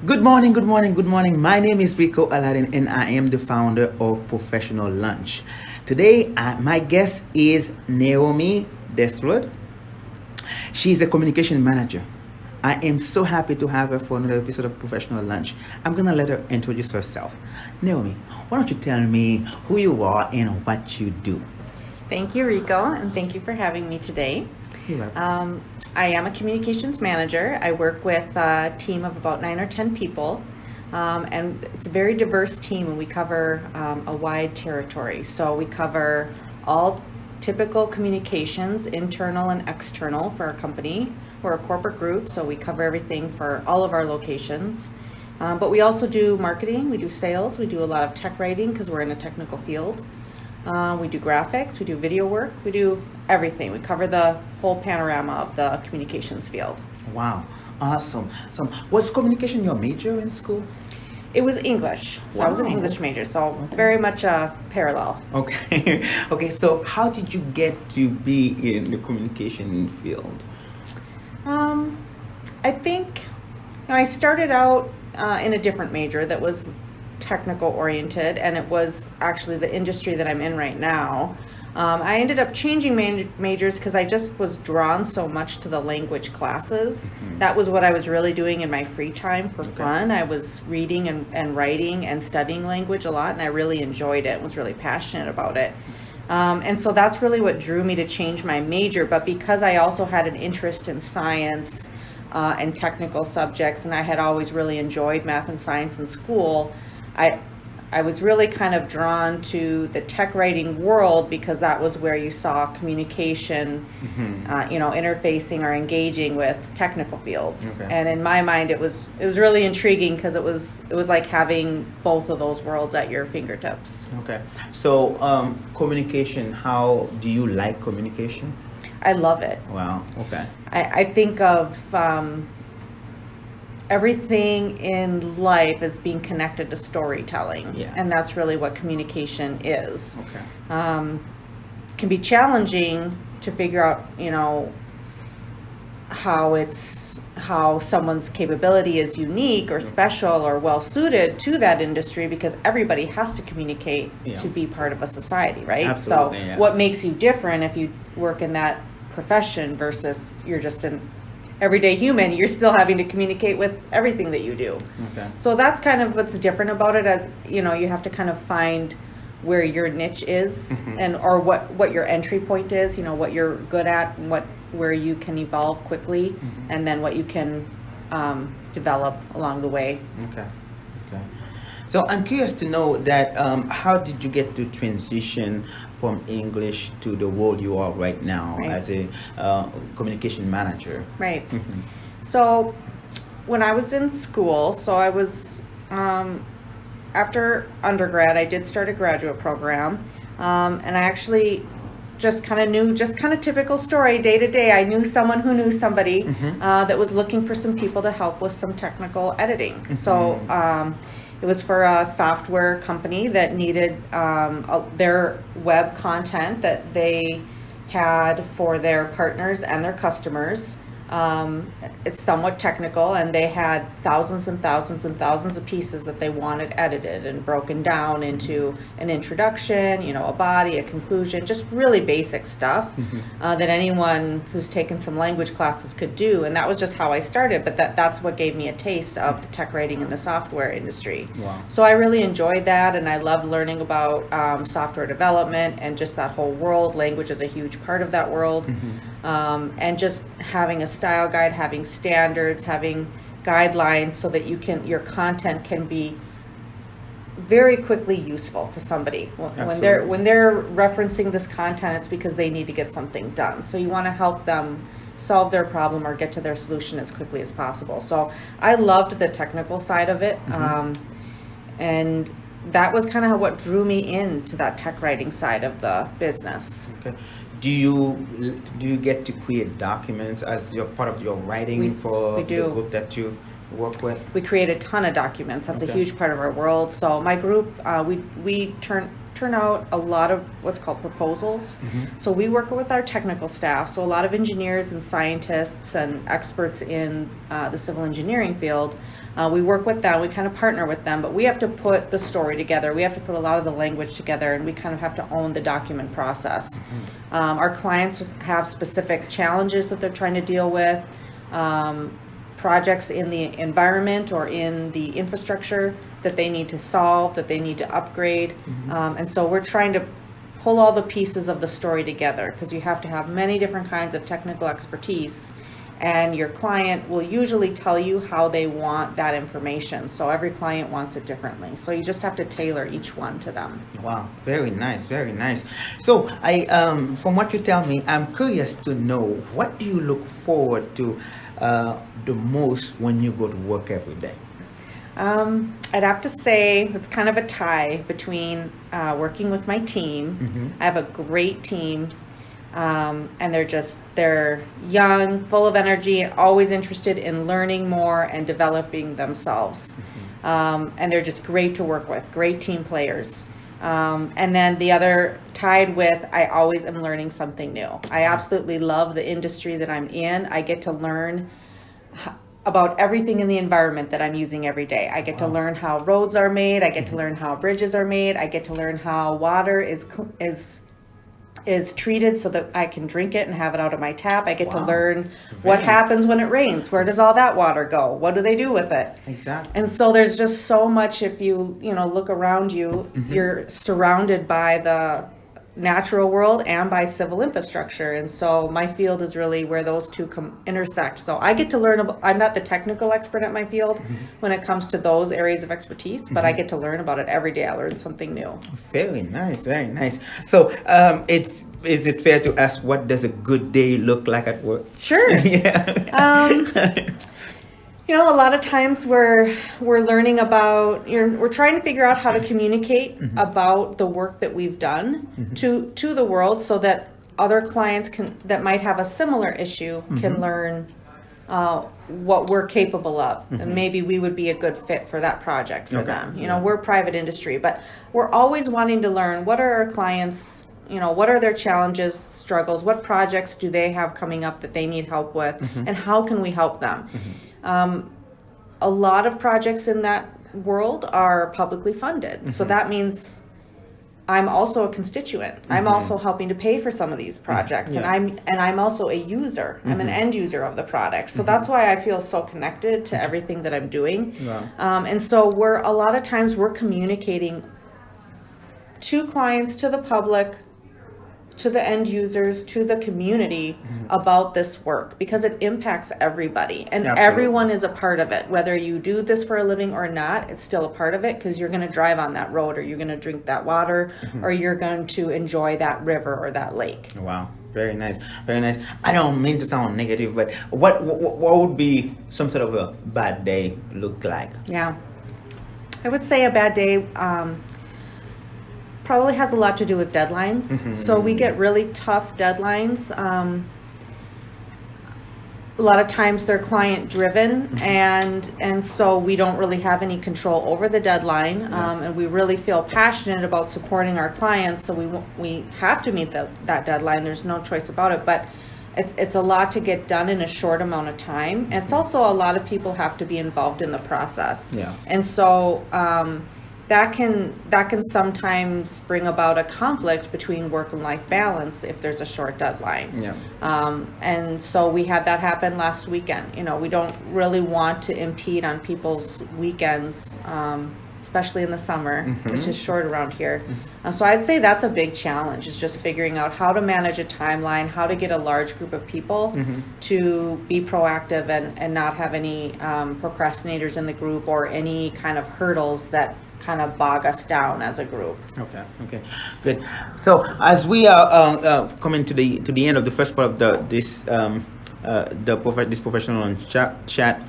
Good morning, good morning, good morning. My name is Rico Aladdin and I am the founder of Professional Lunch. Today, my guest is Naomi Disrud. She's a communication manager. I am so happy to have her for another episode of Professional Lunch. I'm going to let her introduce herself. Naomi, why don't you tell me who you are and what you do? Thank you, Rico, and thank you for having me today. You're welcome. I am a communications manager. I work with a team of about 9 or 10 people, and it's a very diverse team, and we cover a wide territory. So we cover all typical communications, internal and external for our company. We're a corporate group, so we cover everything for all of our locations. But we also do marketing, we do sales, we do a lot of tech writing because we're in a technical field. We do graphics, we do video work, we do everything. We cover the whole panorama of the communications field. Wow, awesome. So, was communication your major in school? It was English, so I was an English major, so very much a parallel. Okay, okay. So, how did you get to be in the communication field? I think I started out in a different major that was technical oriented, and it was actually the industry that I'm in right now. I ended up changing majors because I just was drawn so much to the language classes. Mm-hmm. That was what I was really doing in my free time for fun. I was reading and writing and studying language a lot, and I really enjoyed it, was really passionate about it. And so that's really what drew me to change my major. But because I also had an interest in science and technical subjects, and I had always really enjoyed math and science in school, I was really kind of drawn to the tech writing world because that was where you saw communication, interfacing or engaging with technical fields. Okay. And in my mind, it was really intriguing because it was like having both of those worlds at your fingertips. Okay. So communication, how do you like communication? I love it. Wow. Okay. I think of everything in life is being connected to storytelling, and that's really what communication is. Okay. Can be challenging to figure out, how someone's capability is unique or special or well suited to that industry, because everybody has to communicate to be part of a society, right? Absolutely, so yes. What makes you different if you work in that profession versus you're just an everyday human, you're still having to communicate with everything that you do. Okay. So that's kind of what's different about it, as you have to kind of find where your niche is, and or what your entry point is, what you're good at, and where you can evolve quickly, and then what you can develop along the way. Okay. So I'm curious to know that how did you get to transition from English to the role you are right now as a communication manager? Right. Mm-hmm. So when I was in school, I was after undergrad, I did start a graduate program, and I actually just kind of typical story, day to day. I knew someone who knew somebody that was looking for some people to help with some technical editing. So it was for a software company that needed their web content that they had for their partners and their customers. It's somewhat technical, and they had thousands and thousands and thousands of pieces that they wanted edited and broken down into an introduction, a body, a conclusion, just really basic stuff that anyone who's taken some language classes could do. And that was just how I started, but that's what gave me a taste of the tech writing in the software industry. Wow. So I really enjoyed that, and I loved learning about software development and just that whole world. Language is a huge part of that world. And just having a style guide, having standards, having guidelines so that your content can be very quickly useful to somebody. When they're referencing this content, it's because they need to get something done. So you want to help them solve their problem or get to their solution as quickly as possible. So I loved the technical side of it. And that was kind of what drew me into that tech writing side of the business. Okay. Do you get to create documents as your part of your writing for we do. the group that you? work with? We create a ton of documents. That's a Okay. huge part of our world. So my group, we turn out a lot of what's called proposals. So we work with our technical staff. So a lot of engineers and scientists and experts in the civil engineering field. We work with them. We kind of partner with them, but we have to put the story together. We have to put a lot of the language together, and we kind of have to own the document process. Our clients have specific challenges that they're trying to deal with. Projects in the environment or in the infrastructure that they need to solve, that they need to upgrade. And so we're trying to pull all the pieces of the story together, because you have to have many different kinds of technical expertise, and your client will usually tell you how they want that information. So every client wants it differently. So you just have to tailor each one to them. Wow, very nice, very nice. So from what you tell me, I'm curious to know, what do you look forward to the most when you go to work every day? I'd have to say it's kind of a tie between working with my team. I have a great team, and they're young, full of energy, and always interested in learning more and developing themselves. And they're just great to work with, great team players. And then the other, tied with, I always am learning something new. I absolutely love the industry that I'm in. I get to learn about everything in the environment that I'm using every day. I get to learn how roads are made. I get to learn how bridges are made. I get to learn how water is treated so that I can drink it and have it out of my tap. I get to learn what happens when it rains. Where does all that water go? What do they do with it? Exactly. And so there's just so much. If you look around you, you're surrounded by the natural world and by civil infrastructure. And so my field is really where those two intersect. So I get to learn about, I'm not the technical expert at my field when it comes to those areas of expertise, but I get to learn about it every day. I learn something new. Very nice, very nice. So is it fair to ask, what does a good day look like at work? Sure. Yeah. A lot of times we're learning about, we're trying to figure out how to communicate about the work that we've done to the world, so that other clients that might have a similar issue can learn what we're capable of, and maybe we would be a good fit for that project for them. We're private industry, but we're always wanting to learn, what are our clients, what are their challenges, struggles, what projects do they have coming up that they need help with, and how can we help them? A lot of projects in that world are publicly funded. So that means I'm also a constituent. I'm also helping to pay for some of these projects. And I'm also a user. I'm an end user of the product. So that's why I feel so connected to everything that I'm doing. And so a lot of times we're communicating to clients, to the public, to the end users, to the community about this work, because it impacts everybody, and everyone is a part of it. Whether you do this for a living or not, it's still a part of it, because you're going to drive on that road, or you're going to drink that water, or you're going to enjoy that river or that lake. Wow, very nice, very nice. I don't mean to sound negative, but what would be some sort of a bad day look like? Yeah, I would say a bad day probably has a lot to do with deadlines. So we get really tough deadlines. A lot of times they're client driven, and so we don't really have any control over the deadline. And we really feel passionate about supporting our clients, so we have to meet that deadline. There's no choice about it, but it's a lot to get done in a short amount of time. And it's also a lot of people have to be involved in the process. And so that can sometimes bring about a conflict between work and life balance if there's a short deadline. And so we had that happen last weekend. We don't really want to impede on people's weekends, especially in the summer, which is short around here. So I'd say that's a big challenge, is just figuring out how to manage a timeline, how to get a large group of people to be proactive and not have any procrastinators in the group, or any kind of hurdles that kind of bog us down as a group. Okay, good. So as we are coming to the end of the first part of this professional chat,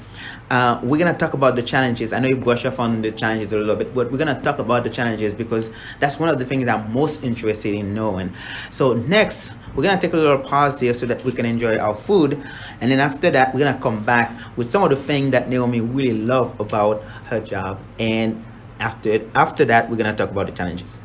we're gonna talk about the challenges. I know you brush off on the challenges a little bit, but we're gonna talk about the challenges, because that's one of the things I'm most interested in knowing. So next, We're gonna take a little pause here so that we can enjoy our food, and then after that, we're gonna come back with some of the things that Naomi really loved about her job, and after that, we're gonna talk about the challenges.